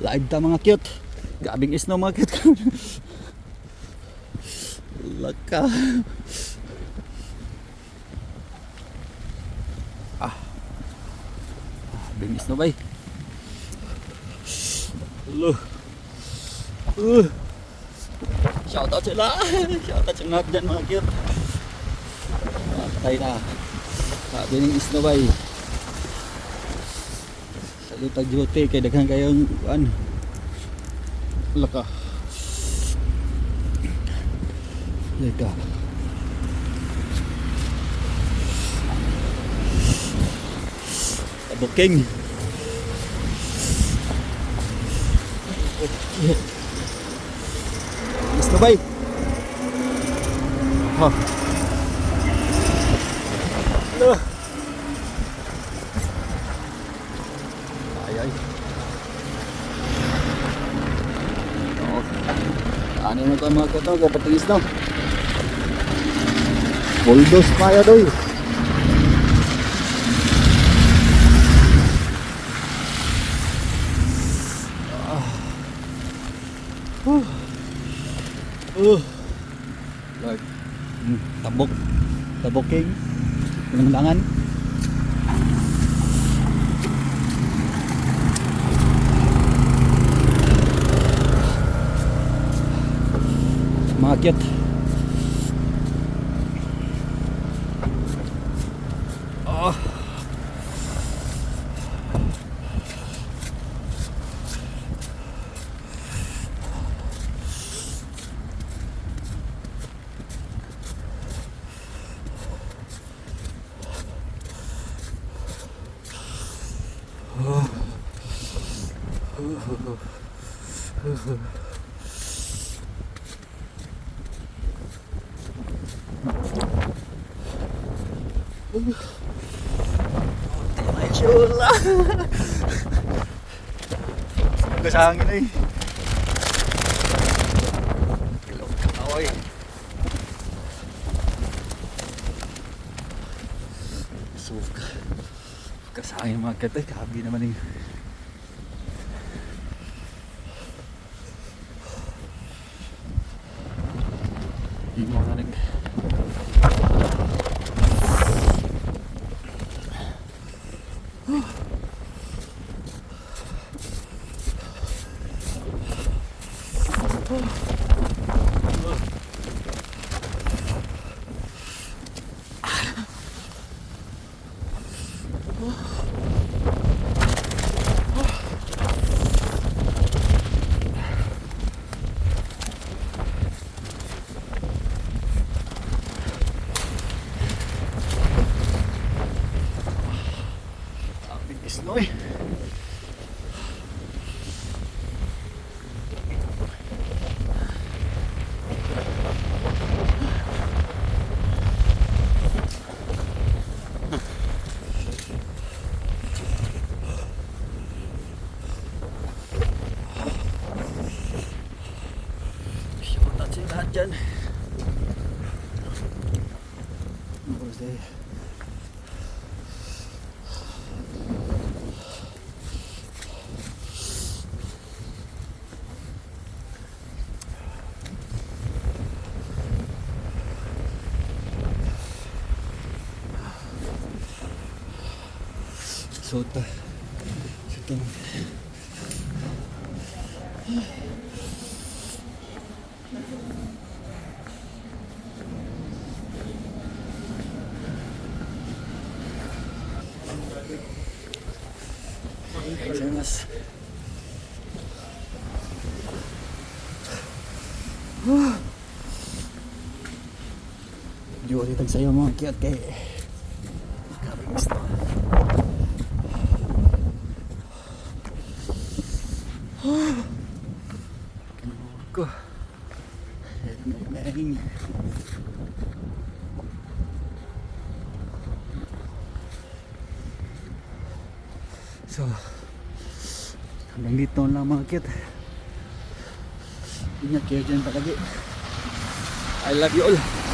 Live ta mga cute. Gabing isno mga cute. Laka. Bingis na bay. Shout out sila. Shout out sa mga dyan mga cute. Patay na. Sabi ng isno bay. Salutag duty kay daghang kayong laka. Laka. Booking. Gusto ba? Ha. Ay. Ano na ito mga kato, kapatingis na. Buldos kaya doy. Like, taboking, pinanglangan. Mga cute. Ay, chula. Semoga sa hangin ay. Kilong kaaway. Suka sa hangin mga katay. Kabi naman yung mo na rin. Isnoy. Shoutout sa lahat dyan. Sota. Mas. Di ulit sa'yo mga kiyat kay kabings na. Ko. Mering. So, hanggang dito lang mga kit. Ingat kayo dyan palagi. I love you all.